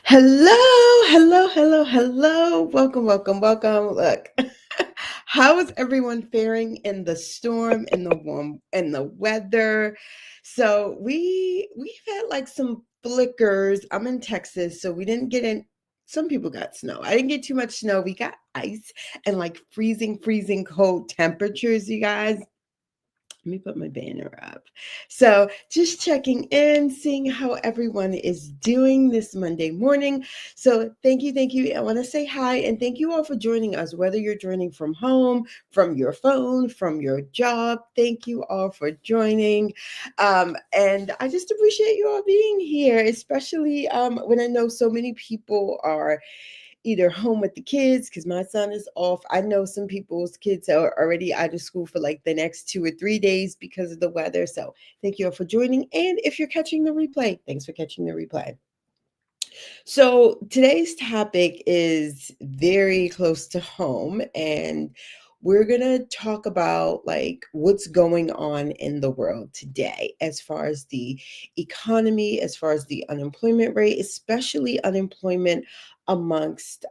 Hello. Welcome. Look, how is everyone faring in the storm, in the warm, in the weather? So we've had like some flickers. I'm in Texas, so we didn't get in. Some people got snow. I didn't get too much snow. We got ice and like freezing cold temperatures, you guys. Let me put my banner up. So, just checking in, seeing how everyone is doing this Monday morning. So, thank you. I want to say hi and thank you all for joining us, whether you're joining from home, from your phone, from your job. Thank you all for joining. And I just appreciate you all being here, especially when I know so many people are either home with the kids because my son is off. I know some people's kids are already out of school for like the next 2 or 3 days because of the weather. So thank you all for joining. And if you're catching the replay, thanks for catching the replay. So today's topic is very close to home, and we're going to talk about like what's going on in the world today as far as the economy, as far as the unemployment rate, especially unemployment amongst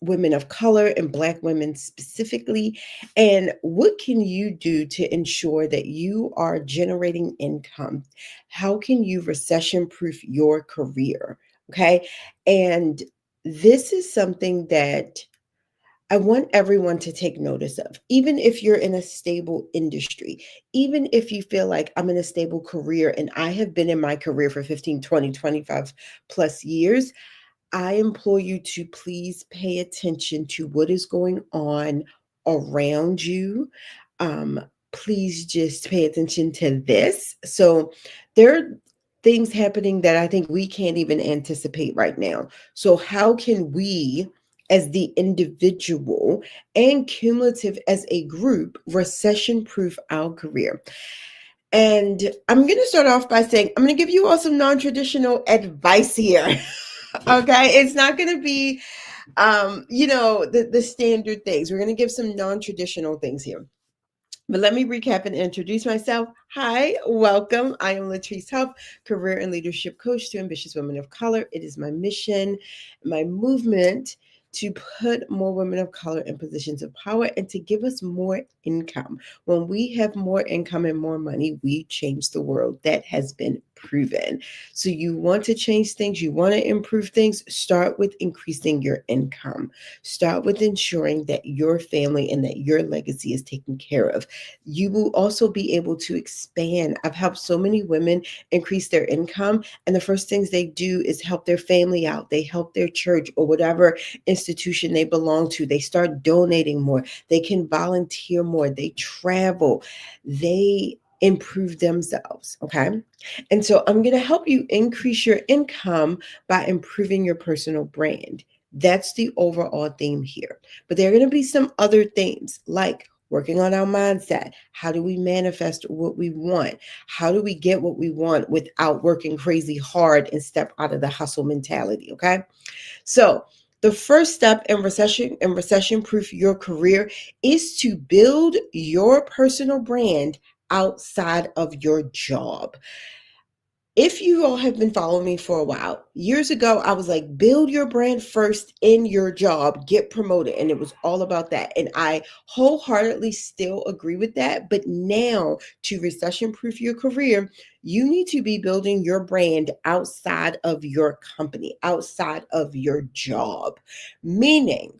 women of color and Black women specifically. And what can you do to ensure that you are generating income? How can you recession proof your career? Okay. And this is something that I want everyone to take notice of, even if you're in a stable industry, even if you feel like I'm in a stable career and I have been in my career for 15, 20, 25 plus years. I implore you to please pay attention to what is going on around you. Um, please just pay attention to this. So, there are things happening that I think we can't even anticipate right now. So, how can we, as the individual and cumulative as a group, recession proof our career? And I'm going to start off by saying, I'm going to give you all some non traditional advice here. Okay, it's not going to be the standard things. We're going to give some non-traditional things here. But let me recap and introduce myself. Hi, welcome. I am Latrice Huff, career and leadership coach to ambitious women of color. It is my mission, my movement to put more women of color in positions of power and to give us more income. When we have more income and more money, we change the world. That has been proven. So you want to change things, you want to improve things, start with increasing your income. Start with ensuring that your family and that your legacy is taken care of. You will also be able to expand. I've helped so many women increase their income, and the first things they do is help their family out. They help their church or whatever institution they belong to. They start donating more. They can volunteer more. They travel. They improve themselves. Okay. And so I'm going to help you increase your income by improving your personal brand. That's the overall theme here. But there are going to be some other themes like working on our mindset. How do we manifest what we want? How do we get what we want without working crazy hard and step out of the hustle mentality? Okay. So the first step in recession proof your career is to build your personal brand outside of your job. If you all have been following me for a while, years ago, I was like, build your brand first in your job, get promoted. And it was all about that. And I wholeheartedly still agree with that. But now, to recession proof your career, you need to be building your brand outside of your company, outside of your job. Meaning,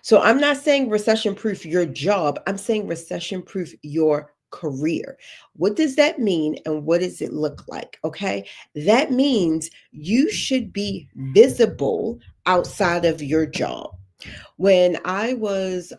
so I'm not saying recession proof your job, I'm saying recession proof your career. What does that mean and what does it look like? Okay. That means you should be visible outside of your job. When I was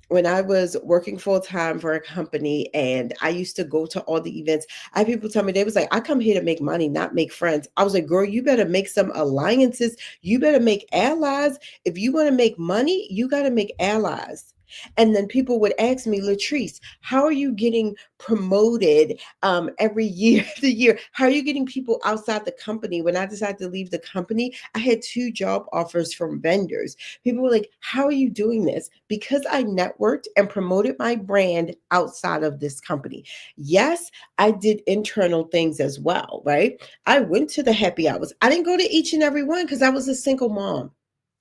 when I was working full time for a company and I used to go to all the events, I had people tell me, they was like, I come here to make money, not make friends. I was like, girl, you better make some alliances. You better make allies. If you want to make money, you got to make allies. And then people would ask me, Latrice, how are you getting promoted every year the year? How are you getting people outside the company? When I decided to leave the company, I had 2 job offers from vendors. People were like, how are you doing this? Because I networked and promoted my brand outside of this company. Yes, I did internal things as well, right? I went to the happy hours. I didn't go to each and every one because I was a single mom.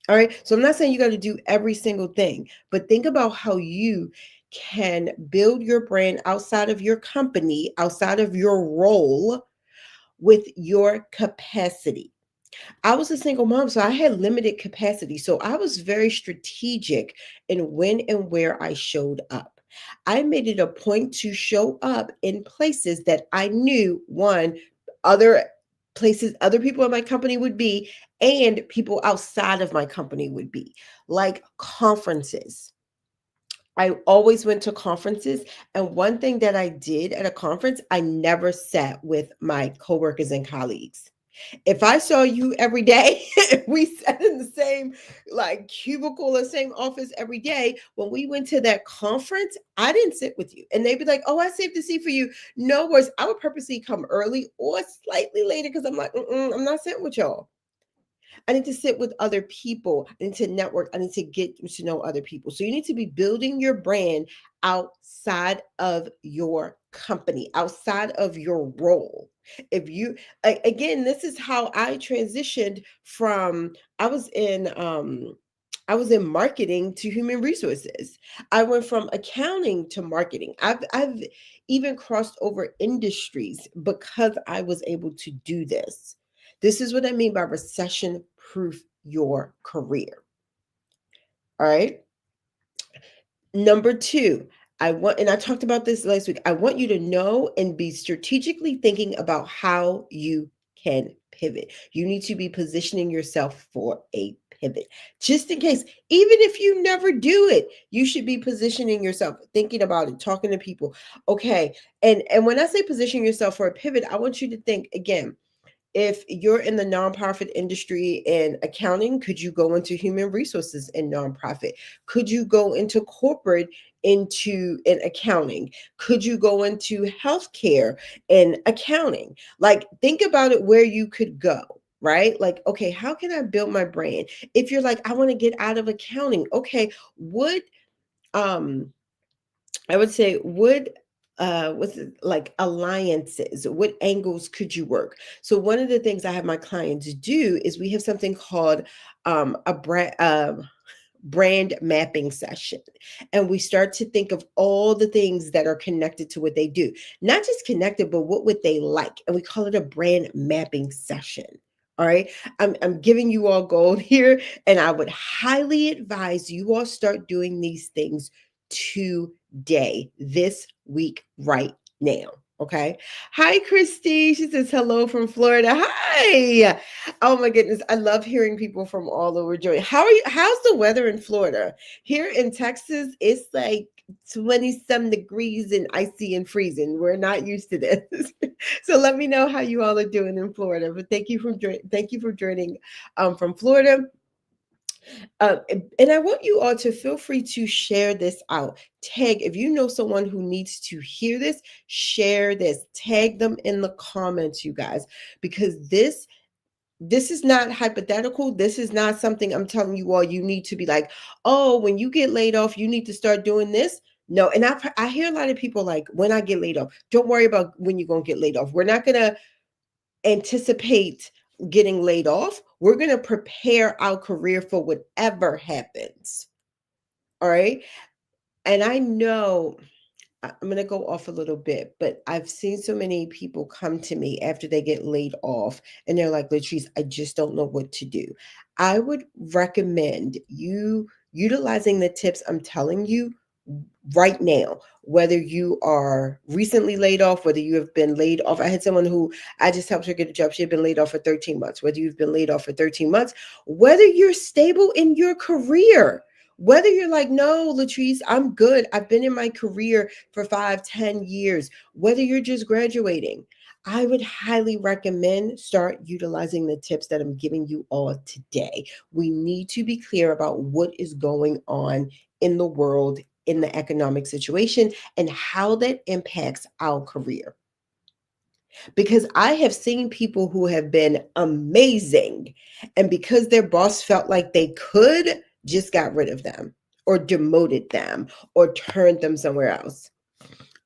All right. So I'm not saying you got to do every single thing, but think about how you can build your brand outside of your company, outside of your role with your capacity. I was a single mom, so I had limited capacity. So I was very strategic in when and where I showed up. I made it a point to show up in places that I knew one, other places other people in my company would be, and people outside of my company would be, like conferences. I always went to conferences. And one thing that I did at a conference, I never sat with my coworkers and colleagues. If I saw you every day, we sat in the same like cubicle or same office every day. When we went to that conference, I didn't sit with you. And they'd be like, oh, I saved the seat for you. No worries. I would purposely come early or slightly later because I'm like, I'm not sitting with y'all. I need to sit with other people. I need to network. I need to get to know other people. So you need to be building your brand outside of your company, outside of your role. If you again, this is how I transitioned from I was in marketing to human resources. I went from accounting to marketing. I've even crossed over industries because I was able to do this. This is what I mean by recession proof your career. All right. Number two, and I talked about this last week, I want you to know and be strategically thinking about how you can pivot. You need to be positioning yourself for a pivot. Just in case, even if you never do it, you should be positioning yourself, thinking about it, talking to people. Okay. And when I say position yourself for a pivot, I want you to think again, if you're in the nonprofit industry and accounting, could you go into human resources and nonprofit? Could you go into corporate into an accounting? Could you go into healthcare and accounting? Like, think about it where you could go. Right? Like, okay, how can I build my brand? If you're like, I want to get out of accounting, okay, um I would say, what's it, like alliances? What angles could you work? So one of the things I have my clients do is we have something called a brand mapping session. And we start to think of all the things that are connected to what they do. Not just connected, but what would they like? And we call it a brand mapping session. All right. I'm giving you all gold here. And I would highly advise you all start doing these things today, this week, right now. Okay. Hi, Christy. She says hello from Florida. Hi. Oh my goodness. I love hearing people from all over joining. How are you? How's the weather in Florida? Here in Texas, it's like 20 some degrees and icy and freezing. We're not used to this. So let me know how you all are doing in Florida. But thank you for joining from Florida. And I want you all to feel free to share this out. Tag, if you know someone who needs to hear this, share this. Tag them in the comments, you guys, because this is not hypothetical. This is not something I'm telling you all you need to be like, oh, when you get laid off, you need to start doing this. No, and I hear a lot of people like, when I get laid off, don't worry about when you're going to get laid off. We're not going to anticipate getting laid off. We're going to prepare our career for whatever happens. All right. And I know I'm going to go off a little bit, but I've seen so many people come to me after they get laid off and they're like, Latrice, I just don't know what to do. I would recommend you utilizing the tips I'm telling you right now, whether you are recently laid off, whether you have been laid off. I had someone who I just helped her get a job. She had been laid off for 13 months, whether you've been laid off for 13 months, whether you're stable in your career. Whether you're like, no, Latrice, I'm good. I've been in my career for 5, 10 years. Whether you're just graduating, I would highly recommend start utilizing the tips that I'm giving you all today. We need to be clear about what is going on in the world, in the economic situation, and how that impacts our career. Because I have seen people who have been amazing, and because their boss felt like they could, just got rid of them or demoted them or turned them somewhere else.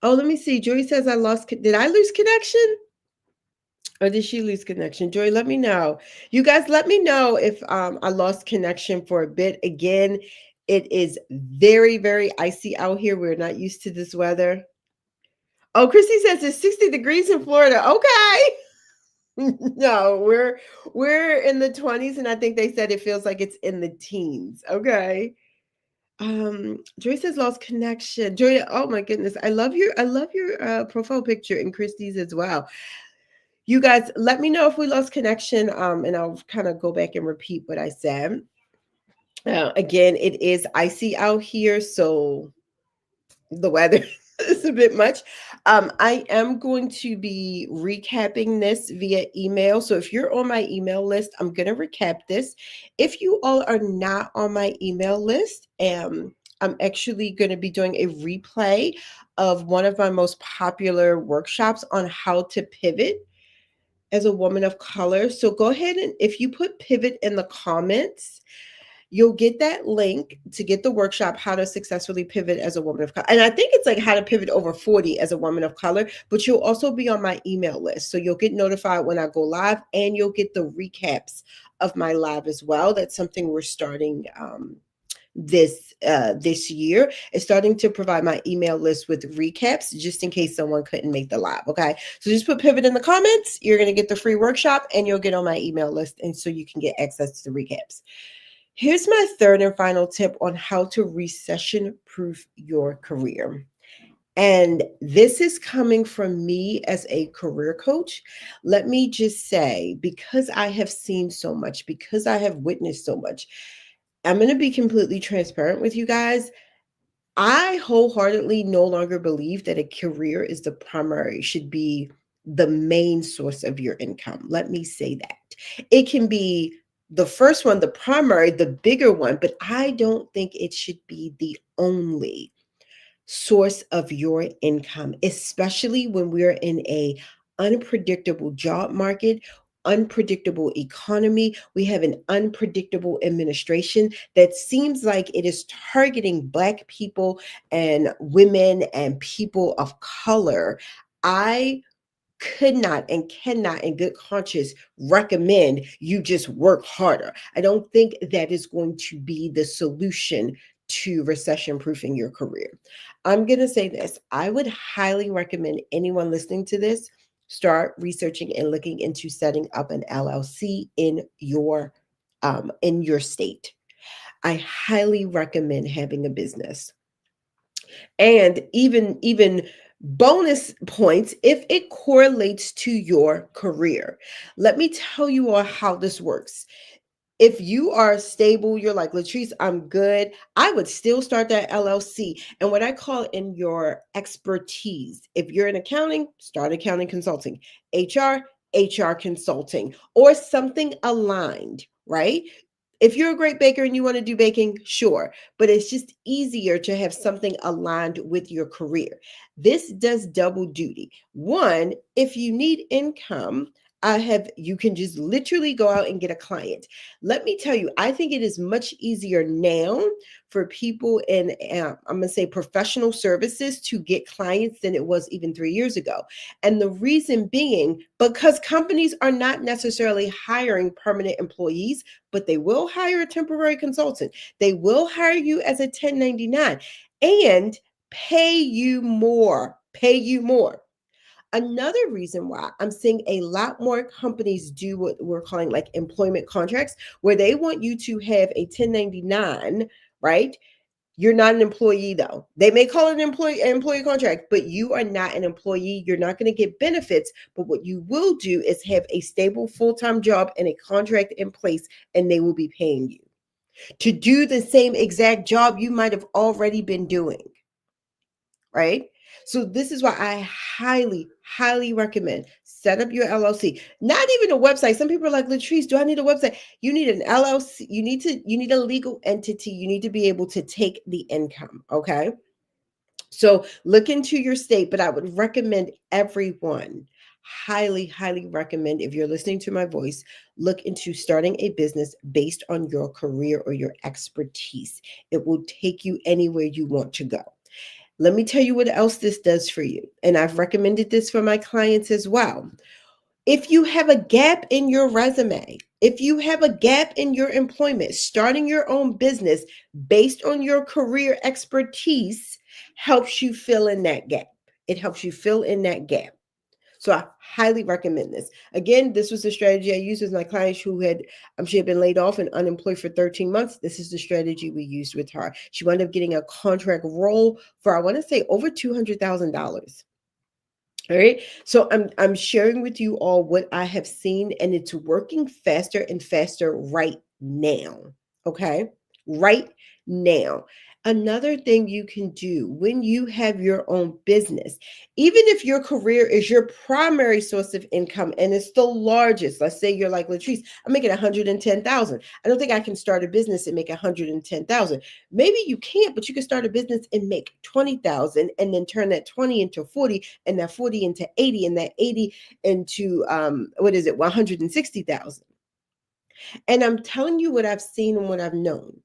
Oh, let me see. Joy says I lost. Did I lose connection? Or did she lose connection? Joy, let me know. You guys, let me know if I lost connection for a bit. Again, it is very, very icy out here. We're not used to this weather. Oh, Christy says it's 60 degrees in Florida. Okay. No, we're in the 20s, and I think they said it feels like it's in the teens. Okay. Joy says lost connection. Joy, oh my goodness. I love your profile picture and Christie's as well. You guys, let me know if we lost connection, and I'll kind of go back and repeat what I said. Again, it is icy out here, so the weather is a bit much. I am going to be recapping this via email. So if you're on my email list, I'm going to recap this. If you all are not on my email list, I'm actually going to be doing a replay of one of my most popular workshops on how to pivot as a woman of color. So go ahead, and if you put pivot in the comments, you'll get that link to get the workshop, How to Successfully Pivot as a Woman of Color. And I think it's like How to Pivot Over 40 as a Woman of Color, but you'll also be on my email list. So you'll get notified when I go live, and you'll get the recaps of my live as well. That's something we're starting this year, is starting to provide my email list with recaps just in case someone couldn't make the live. Okay, so just put pivot in the comments. You're going to get the free workshop, and you'll get on my email list, and so you can get access to the recaps. Here's my third and final tip on how to recession proof your career. And this is coming from me as a career coach. Let me just say, because I have seen so much, because I have witnessed so much, I'm going to be completely transparent with you guys. I wholeheartedly no longer believe that a career is the primary, should be the main source of your income. Let me say that. It can be the first one, the primary, the bigger one, but I don't think it should be the only source of your income, especially when we're in a unpredictable job market, unpredictable economy. We have an unpredictable administration that seems like it is targeting Black people and women and people of color. I could not and cannot in good conscience recommend you just work harder. I don't think that is going to be the solution to recession proofing your career. I'm going to say this. I would highly recommend anyone listening to this start researching and looking into setting up an LLC in your state. I highly recommend having a business. And even bonus points if it correlates to your career. Let me tell you all how this works. If you are stable, you're like, Latrice, I'm good, I would still start that LLC. And what I call in your expertise, if you're in accounting, start accounting consulting, HR consulting, or something aligned, right? If you're a great baker and you want to do baking, sure, but it's just easier to have something aligned with your career. This does double duty. One, if you need income, you can just literally go out and get a client. Let me tell you, I think it is much easier now for people in, I'm going to say, professional services to get clients than it was even 3 years ago. And the reason being, because companies are not necessarily hiring permanent employees, but they will hire a temporary consultant. They will hire you as a 1099 and pay you more. Pay you more. Another reason why I'm seeing a lot more companies do what we're calling like employment contracts, where they want you to have a 1099, right? You're not an employee though. They may call it an employee contract, but you are not an employee. You're not going to get benefits. But what you will do is have a stable full-time job and a contract in place, and they will be paying you to do the same exact job you might have already been doing, right? So this is why I highly, highly recommend Set up your LLC. Not even a website. Some people are like, Latrice, do I need a website? You need an LLC. You need a legal entity. You need to be able to take the income. Okay. So look into your state, but I would recommend everyone, highly, highly recommend, if you're listening to my voice, look into starting a business based on your career or your expertise. It will take you anywhere you want to go. Let me tell you what else this does for you. And I've recommended this for my clients as well. If you have a gap in your resume, if you have a gap in your employment, starting your own business based on your career expertise helps you fill in that gap. It helps you fill in that gap. So I highly recommend this. Again, this was the strategy I used with my client who had she had been laid off and unemployed for 13 months. This is the strategy we used with her. She wound up getting a contract role for, I want to say, over $200,000. All right. So I'm sharing with you all what I have seen, and it's working faster and faster right now. Okay. Right now. Another thing you can do when you have your own business, even if your career is your primary source of income and it's the largest, let's say you're like Latrice, I'm making 110,000. I don't think I can start a business and make 110,000. Maybe you can't, but you can start a business and make 20,000 and then turn that 20 into 40 and that 40 into 80 and that 80 into what is it, 160,000. And I'm telling you what I've seen and what I've known.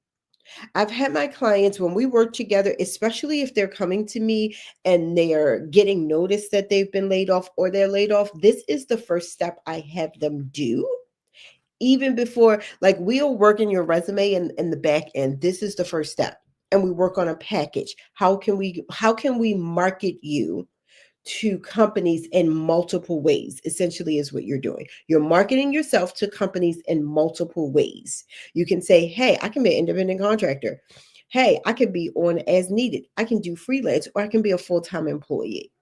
I've had my clients when we work together, especially if they're coming to me and they're getting notice that they've been laid off or they're laid off. This is the first step I have them do. Even before, like, we'll work in your resume and in the back end. This is the first step. And we work on a package. How can we market you to companies in multiple ways? Essentially is what you're doing. You're marketing yourself to companies in multiple ways. You can say, hey, I can be an independent contractor. Hey, I can be on as needed. I can do freelance, or I can be a full-time employee.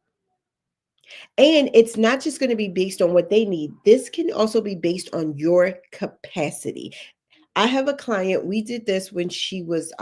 And it's not just going to be based on what they need. This can also be based on your capacity. I have a client, we did this when she was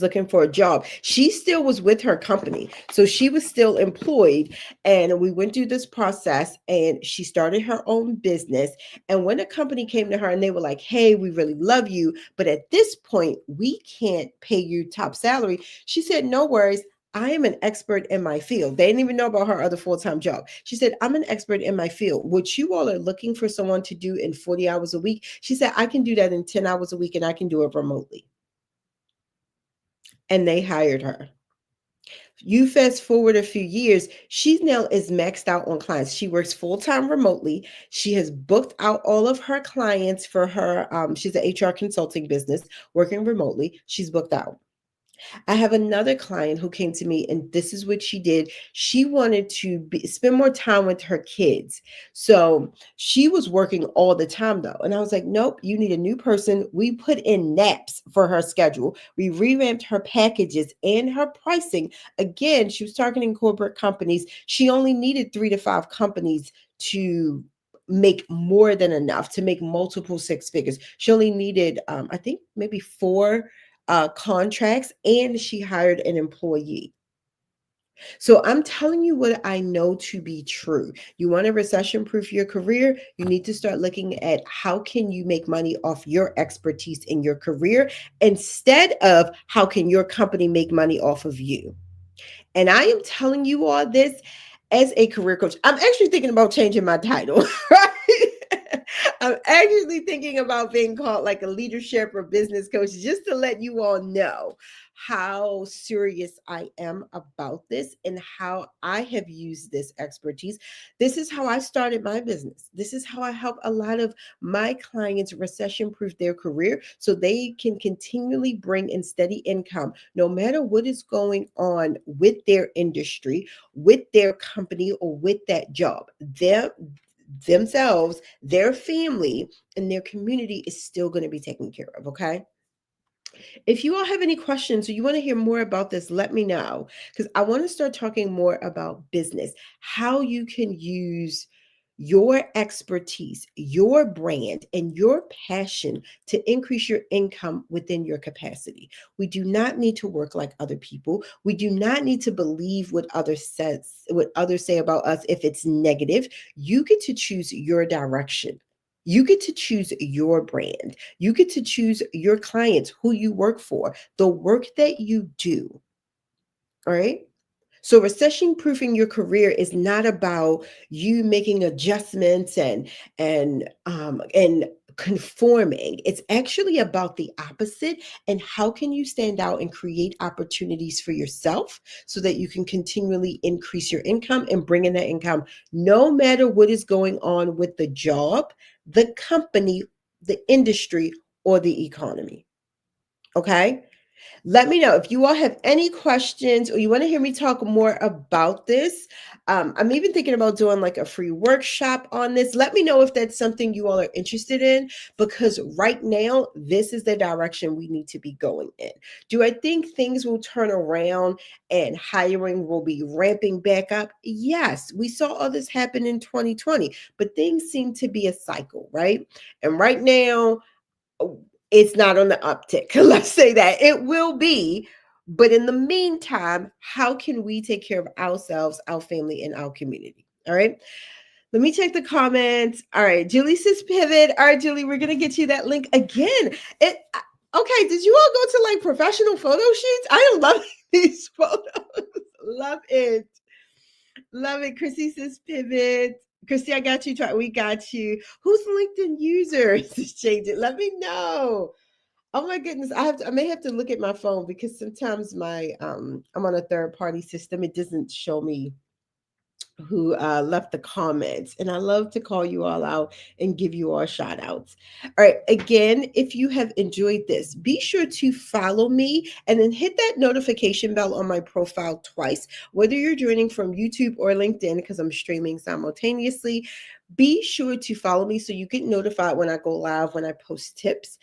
looking for a job. She still was with her company. So she was still employed. And we went through this process and she started her own business. And when a company came to her and they were like, hey, we really love you, but at this point, we can't pay you top salary. She said, no worries. I am an expert in my field. They didn't even know about her other full-time job. She said, I'm an expert in my field. What you all are looking for someone to do in 40 hours a week, she said, I can do that in 10 hours a week and I can do it remotely. And they hired her. You fast forward a few years, she now is maxed out on clients. She works full time remotely. She has booked out all of her clients for her. She's an HR consulting business working remotely. She's booked out. I have another client who came to me, and this is what she did. She wanted to spend more time with her kids. So she was working all the time, though. And I was like, nope, you need a new person. We put in naps for her schedule. We revamped her packages and her pricing. Again, she was targeting corporate companies. She only needed 3 to 5 companies to make more than enough to make multiple six figures. She only needed, I think, maybe 4 contracts, and she hired an employee. So I'm telling you what I know to be true. You want to recession proof your career, you need to start looking at how can you make money off your expertise in your career instead of how can your company make money off of you. And I am telling you all this as a career coach. I'm actually thinking about changing my title, right? I'm actually thinking about being called like a leadership or business coach, just to let you all know how serious I am about this and how I have used this expertise. This is how I started my business. This is how I help a lot of my clients recession proof their career so they can continually bring in steady income no matter what is going on with their industry, with their company, or with that job. Themselves, their family, and their community is still going to be taken care of. Okay. If you all have any questions or you want to hear more about this, let me know, because I want to start talking more about business, how you can use your expertise, your brand, and your passion to increase your income within your capacity. We do not need to work like other people. We do not need to believe what others say about us if it's negative. You get to choose your direction. You get to choose your brand. You get to choose your clients, who you work for, the work that you do. All right. So recession proofing your career is not about you making adjustments and conforming. It's actually about the opposite. And how can you stand out and create opportunities for yourself so that you can continually increase your income and bring in that income no matter what is going on with the job, the company, the industry, or the economy. Okay. Let me know if you all have any questions or you want to hear me talk more about this. I'm even thinking about doing like a free workshop on this. Let me know if that's something you all are interested in, because right now, this is the direction we need to be going in. Do I think things will turn around and hiring will be ramping back up? Yes, we saw all this happen in 2020, but things seem to be a cycle, right? And right now, it's not on the uptick. Let's say that it will be. But in the meantime, how can we take care of ourselves, our family, and our community? All right. Let me check the comments. All right. Julie says pivot. All right, Julie, we're going to get you that link again. Okay. Did you all go to like professional photo shoots? I am loving these photos. Love it. Love it. Chrissy says pivot. Christy, I got you. We got you. Who's LinkedIn user? Change it. Let me know. Oh my goodness. I may have to look at my phone because sometimes I'm on a third party system. It doesn't show me who left the comments. And I love to call you all out and give you all shout outs. All right. Again, if you have enjoyed this, be sure to follow me and then hit that notification bell on my profile twice, whether you're joining from YouTube or LinkedIn, because I'm streaming simultaneously. Be sure to follow me so you get notified when I go live, when I post tips.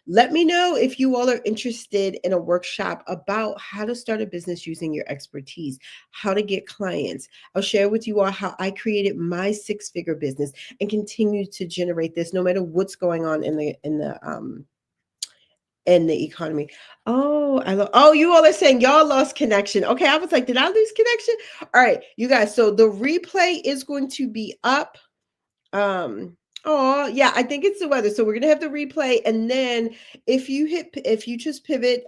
Let me know if you all are interested in a workshop about how to start a business using your expertise, how to get clients. I'll share with you all how I created my six-figure business and continue to generate this no matter what's going on in the economy. Oh, you all are saying y'all lost connection. Okay, I was like, did I lose connection? All right, you guys. So the replay is going to be up. Oh, yeah, I think it's the weather. So we're gonna have the replay, and then if you just pivot,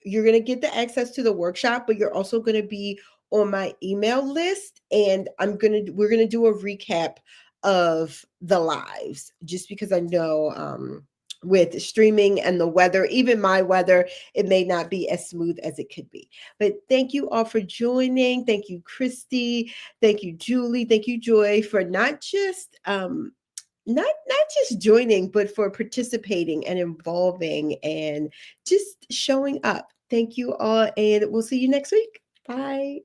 you're gonna get the access to the workshop, but you're also gonna be on my email list, and we're gonna do a recap of the lives, just because I know with streaming and the weather, even my weather, it may not be as smooth as it could be. But thank you all for joining. Thank you, Christy. Thank you, Julie. Thank you, Joy, for not just joining, but for participating and involving and just showing up. Thank you all, and we'll see you next week. Bye.